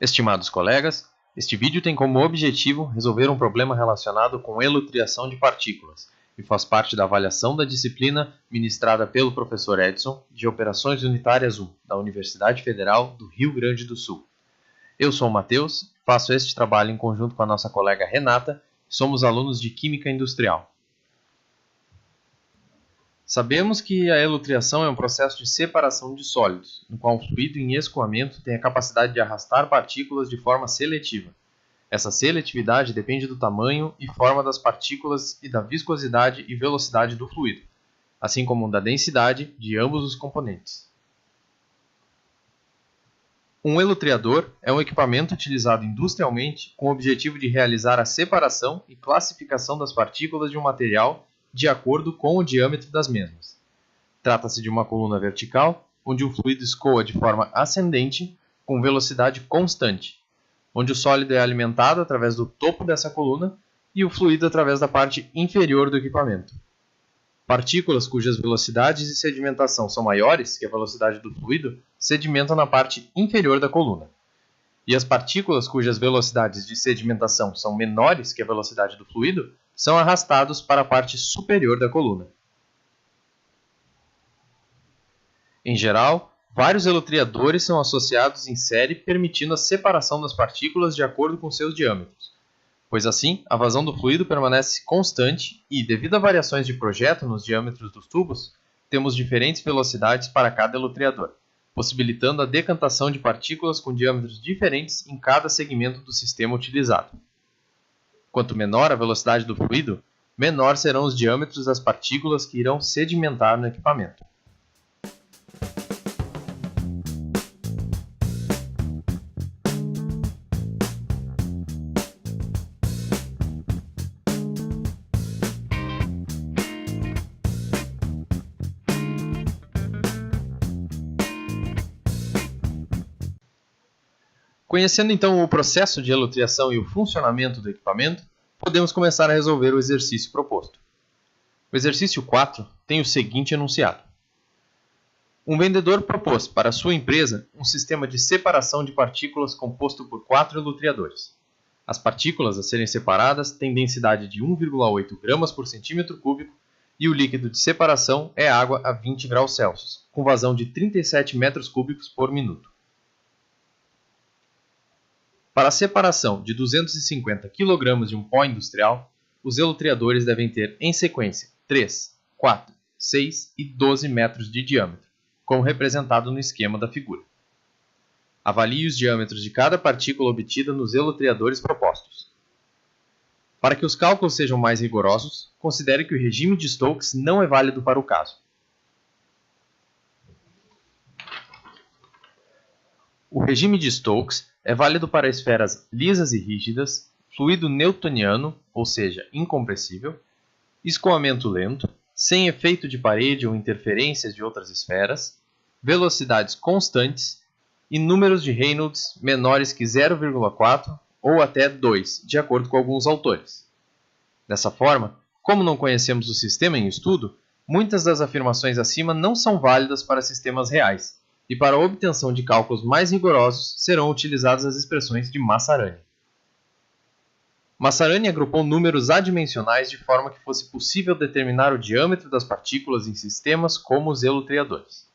Estimados colegas, este vídeo tem como objetivo resolver um problema relacionado com elutriação de partículas e faz parte da avaliação da disciplina ministrada pelo professor Edson de Operações Unitárias 1, da Universidade Federal do Rio Grande do Sul. Eu sou o Matheus, faço este trabalho em conjunto com a nossa colega Renata e somos alunos de Química Industrial. Sabemos que a elutriação é um processo de separação de sólidos, no qual um fluido em escoamento tem a capacidade de arrastar partículas de forma seletiva. Essa seletividade depende do tamanho e forma das partículas e da viscosidade e velocidade do fluido, assim como da densidade de ambos os componentes. Um elutriador é um equipamento utilizado industrialmente com o objetivo de realizar a separação e classificação das partículas de um material de acordo com o diâmetro das mesmas. Trata-se de uma coluna vertical, onde o fluido escoa de forma ascendente com velocidade constante, onde o sólido é alimentado através do topo dessa coluna e o fluido através da parte inferior do equipamento. Partículas cujas velocidades de sedimentação são maiores que a velocidade do fluido sedimentam na parte inferior da coluna. E as partículas cujas velocidades de sedimentação são menores que a velocidade do fluido são arrastados para a parte superior da coluna. Em geral, vários elutriadores são associados em série, permitindo a separação das partículas de acordo com seus diâmetros, pois assim a vazão do fluido permanece constante e, devido a variações de projeto nos diâmetros dos tubos, temos diferentes velocidades para cada elutriador, possibilitando a decantação de partículas com diâmetros diferentes em cada segmento do sistema utilizado. Quanto menor a velocidade do fluido, menor serão os diâmetros das partículas que irão sedimentar no equipamento. Conhecendo então o processo de elutriação e o funcionamento do equipamento, podemos começar a resolver o exercício proposto. O exercício 4 tem o seguinte enunciado. Um vendedor propôs para sua empresa um sistema de separação de partículas composto por 4 elutriadores. As partículas a serem separadas têm densidade de 1,8 gramas por centímetro cúbico e o líquido de separação é água a 20 graus Celsius, com vazão de 37 metros cúbicos por minuto. Para a separação de 250 kg de um pó industrial, os elutriadores devem ter em sequência 3, 4, 6 e 12 metros de diâmetro, como representado no esquema da figura. Avalie os diâmetros de cada partícula obtida nos elutriadores propostos. Para que os cálculos sejam mais rigorosos, considere que o regime de Stokes não é válido para o caso. O regime de Stokes é válido para esferas lisas e rígidas, fluido newtoniano, ou seja, incompressível, escoamento lento, sem efeito de parede ou interferências de outras esferas, velocidades constantes e números de Reynolds menores que 0,4 ou até 2, de acordo com alguns autores. Dessa forma, como não conhecemos o sistema em estudo, muitas das afirmações acima não são válidas para sistemas reais, e para a obtenção de cálculos mais rigorosos serão utilizadas as expressões de Massarani. Massarani agrupou números adimensionais de forma que fosse possível determinar o diâmetro das partículas em sistemas como os elutriadores.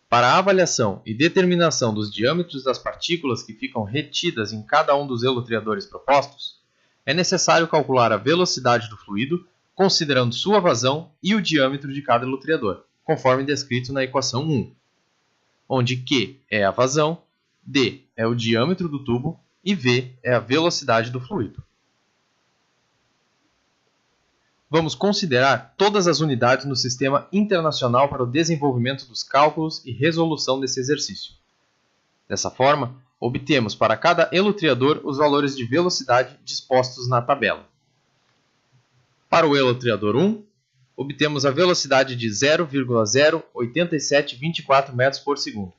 Para a avaliação e determinação dos diâmetros das partículas que ficam retidas em cada um dos elutriadores propostos, é necessário calcular a velocidade do fluido, considerando sua vazão e o diâmetro de cada elutriador, conforme descrito na equação 1, onde Q é a vazão, D é o diâmetro do tubo e V é a velocidade do fluido. Vamos considerar todas as unidades no Sistema Internacional para o desenvolvimento dos cálculos e resolução desse exercício. Dessa forma, obtemos para cada elutriador os valores de velocidade dispostos na tabela. Para o elutriador 1, obtemos a velocidade de 0,08724 metros por segundo.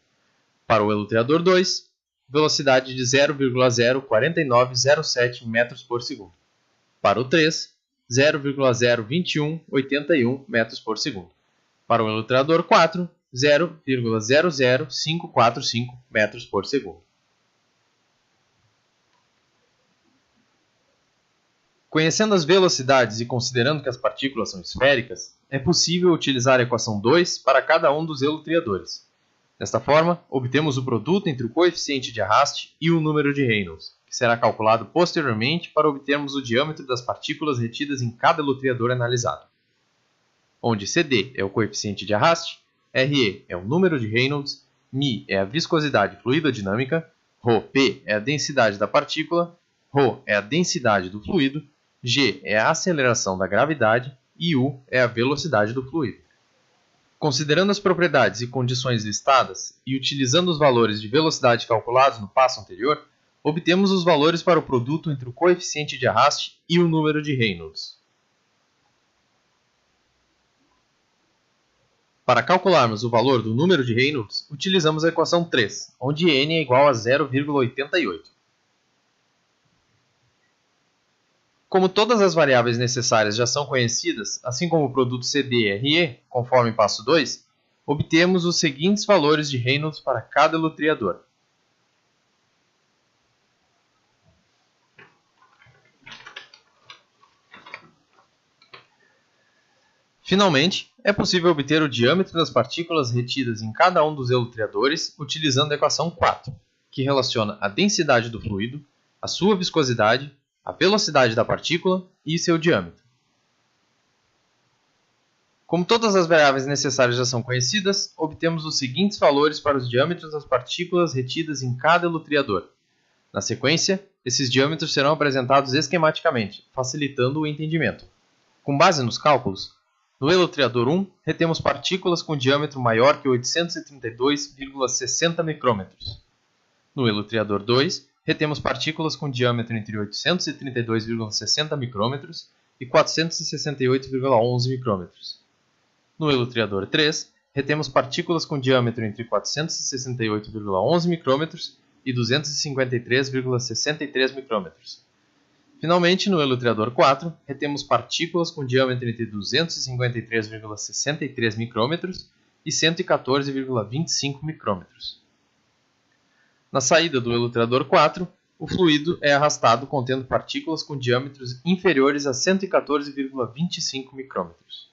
Para o elutriador 2, velocidade de 0,04907 metros por segundo. Para o 3, 0,02181 metros por segundo. Para o elutriador 4, 0,00545 metros por segundo. Conhecendo as velocidades e considerando que as partículas são esféricas, é possível utilizar a equação 2 para cada um dos elutriadores. Desta forma, obtemos o produto entre o coeficiente de arraste e o número de Reynolds, que será calculado posteriormente para obtermos o diâmetro das partículas retidas em cada elutriador analisado, onde CD é o coeficiente de arraste, RE é o número de Reynolds, μ é a viscosidade fluidodinâmica, ρP é a densidade da partícula, ρ é a densidade do fluido, G é a aceleração da gravidade e U é a velocidade do fluido. Considerando as propriedades e condições listadas e utilizando os valores de velocidade calculados no passo anterior, obtemos os valores para o produto entre o coeficiente de arraste e o número de Reynolds. Para calcularmos o valor do número de Reynolds, utilizamos a equação 3, onde n é igual a 0,88. Como todas as variáveis necessárias já são conhecidas, assim como o produto CD e RE, conforme passo 2, obtemos os seguintes valores de Reynolds para cada elutriador. Finalmente, é possível obter o diâmetro das partículas retidas em cada um dos elutriadores utilizando a equação 4, que relaciona a densidade do fluido, a sua viscosidade, a velocidade da partícula e seu diâmetro. Como todas as variáveis necessárias já são conhecidas, obtemos os seguintes valores para os diâmetros das partículas retidas em cada elutriador. Na sequência, esses diâmetros serão apresentados esquematicamente, facilitando o entendimento. Com base nos cálculos, no elutriador 1, retemos partículas com diâmetro maior que 832,60 micrômetros. No elutriador 2, retemos partículas com diâmetro entre 832,60 micrômetros e 468,11 micrômetros. No elutriador 3, retemos partículas com diâmetro entre 468,11 micrômetros e 253,63 micrômetros. Finalmente, no elutriador 4, retemos partículas com diâmetro entre 253,63 micrômetros e 114,25 micrômetros. Na saída do elutriador 4, o fluido é arrastado contendo partículas com diâmetros inferiores a 114,25 micrômetros.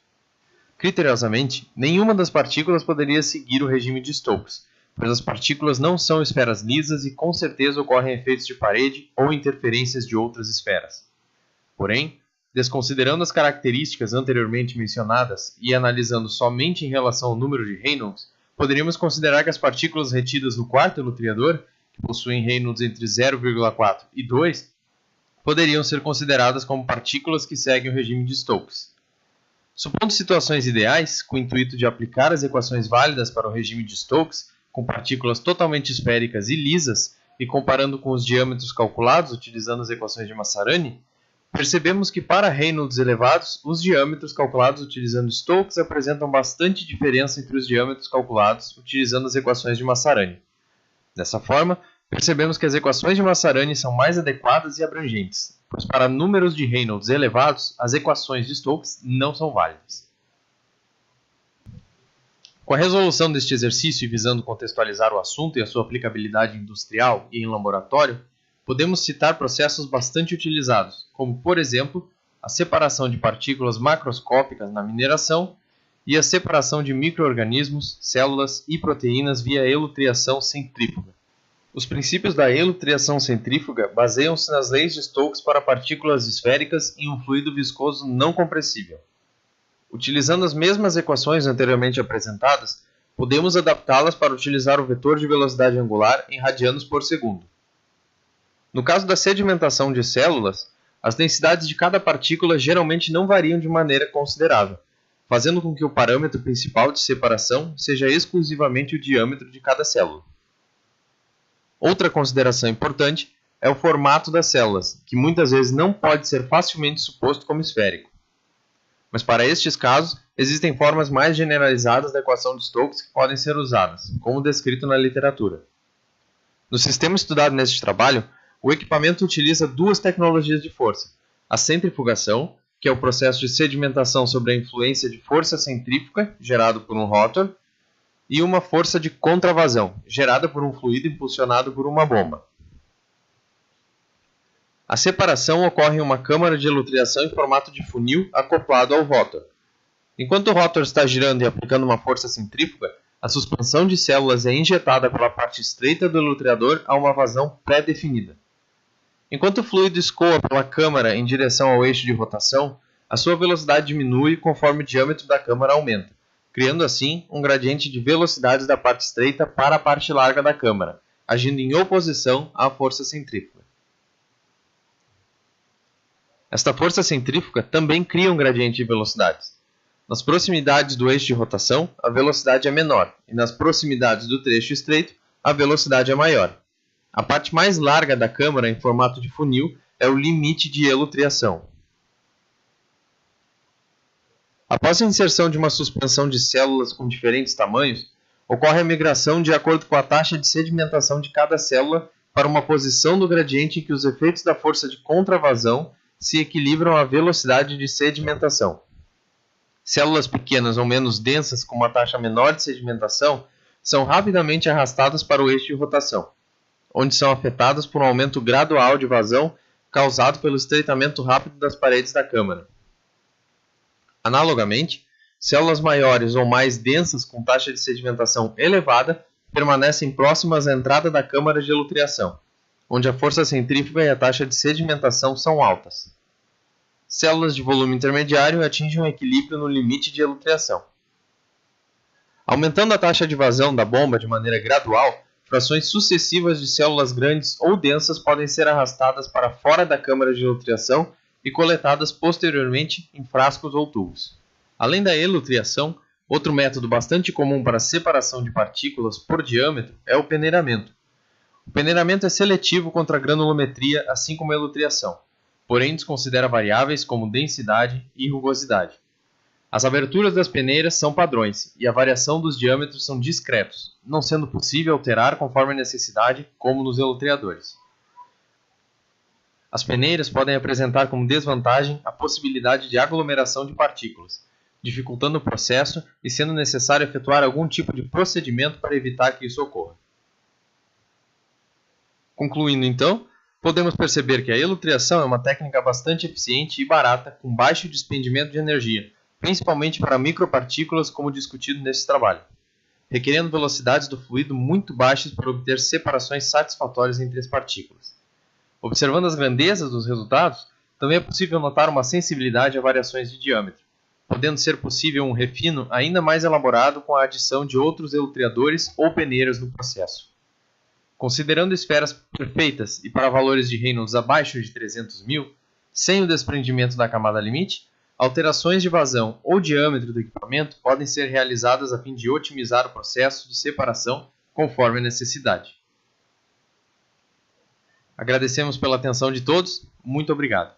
Criteriosamente, nenhuma das partículas poderia seguir o regime de Stokes, pois as partículas não são esferas lisas e com certeza ocorrem efeitos de parede ou interferências de outras esferas. Porém, desconsiderando as características anteriormente mencionadas e analisando somente em relação ao número de Reynolds, poderíamos considerar que as partículas retidas no quarto elutriador, que possuem Reynolds entre 0,4 e 2, poderiam ser consideradas como partículas que seguem o regime de Stokes. Supondo situações ideais, com o intuito de aplicar as equações válidas para o regime de Stokes, com partículas totalmente esféricas e lisas, e comparando com os diâmetros calculados utilizando as equações de Massarani, percebemos que para Reynolds elevados, os diâmetros calculados utilizando Stokes apresentam bastante diferença entre os diâmetros calculados utilizando as equações de Massarani. Dessa forma, percebemos que as equações de Massarani são mais adequadas e abrangentes, pois para números de Reynolds elevados, as equações de Stokes não são válidas. Com a resolução deste exercício e visando contextualizar o assunto e a sua aplicabilidade industrial e em laboratório, podemos citar processos bastante utilizados, como, por exemplo, a separação de partículas macroscópicas na mineração e a separação de micro-organismos, células e proteínas via elutriação centrífuga. Os princípios da elutriação centrífuga baseiam-se nas leis de Stokes para partículas esféricas em um fluido viscoso não compressível. Utilizando as mesmas equações anteriormente apresentadas, podemos adaptá-las para utilizar o vetor de velocidade angular em radianos por segundo. No caso da sedimentação de células, as densidades de cada partícula geralmente não variam de maneira considerável, fazendo com que o parâmetro principal de separação seja exclusivamente o diâmetro de cada célula. Outra consideração importante é o formato das células, que muitas vezes não pode ser facilmente suposto como esférico. Mas para estes casos, existem formas mais generalizadas da equação de Stokes que podem ser usadas, como descrito na literatura. No sistema estudado neste trabalho, o equipamento utiliza duas tecnologias de força: a centrifugação, que é o processo de sedimentação sob a influência de força centrífuga gerado por um rotor, e uma força de contravasão, gerada por um fluido impulsionado por uma bomba. A separação ocorre em uma câmara de elutriação em formato de funil acoplado ao rótor. Enquanto o rótor está girando e aplicando uma força centrífuga, a suspensão de células é injetada pela parte estreita do elutriador a uma vazão pré-definida. Enquanto o fluido escoa pela câmara em direção ao eixo de rotação, a sua velocidade diminui conforme o diâmetro da câmara aumenta, criando assim um gradiente de velocidades da parte estreita para a parte larga da câmara, agindo em oposição à força centrífuga. Esta força centrífuga também cria um gradiente de velocidades. Nas proximidades do eixo de rotação, a velocidade é menor, e nas proximidades do trecho estreito, a velocidade é maior. A parte mais larga da câmara em formato de funil é o limite de elutriação. Após a inserção de uma suspensão de células com diferentes tamanhos, ocorre a migração de acordo com a taxa de sedimentação de cada célula para uma posição do gradiente em que os efeitos da força de contravasão se equilibram à velocidade de sedimentação. Células pequenas ou menos densas com uma taxa menor de sedimentação são rapidamente arrastadas para o eixo de rotação, onde são afetadas por um aumento gradual de vazão causado pelo estreitamento rápido das paredes da câmara. Analogamente, células maiores ou mais densas com taxa de sedimentação elevada permanecem próximas à entrada da câmara de elutriação, onde a força centrífuga e a taxa de sedimentação são altas. Células de volume intermediário atingem um equilíbrio no limite de elutriação. Aumentando a taxa de vazão da bomba de maneira gradual, frações sucessivas de células grandes ou densas podem ser arrastadas para fora da câmara de elutriação e coletadas posteriormente em frascos ou tubos. Além da elutriação, outro método bastante comum para a separação de partículas por diâmetro é o peneiramento. O peneiramento é seletivo contra a granulometria, assim como a elutriação, porém desconsidera variáveis como densidade e rugosidade. As aberturas das peneiras são padrões e a variação dos diâmetros são discretos, não sendo possível alterar conforme a necessidade, como nos elutriadores. As peneiras podem apresentar como desvantagem a possibilidade de aglomeração de partículas, dificultando o processo e sendo necessário efetuar algum tipo de procedimento para evitar que isso ocorra. Concluindo então, podemos perceber que a elutriação é uma técnica bastante eficiente e barata, com baixo despendimento de energia, principalmente para micropartículas, como discutido nesse trabalho, requerendo velocidades do fluido muito baixas para obter separações satisfatórias entre as partículas. Observando as grandezas dos resultados, também é possível notar uma sensibilidade a variações de diâmetro, podendo ser possível um refino ainda mais elaborado com a adição de outros elutriadores ou peneiras no processo. Considerando esferas perfeitas e para valores de Reynolds abaixo de 300.000, sem o desprendimento da camada limite, alterações de vazão ou diâmetro do equipamento podem ser realizadas a fim de otimizar o processo de separação conforme a necessidade. Agradecemos pela atenção de todos. Muito obrigado.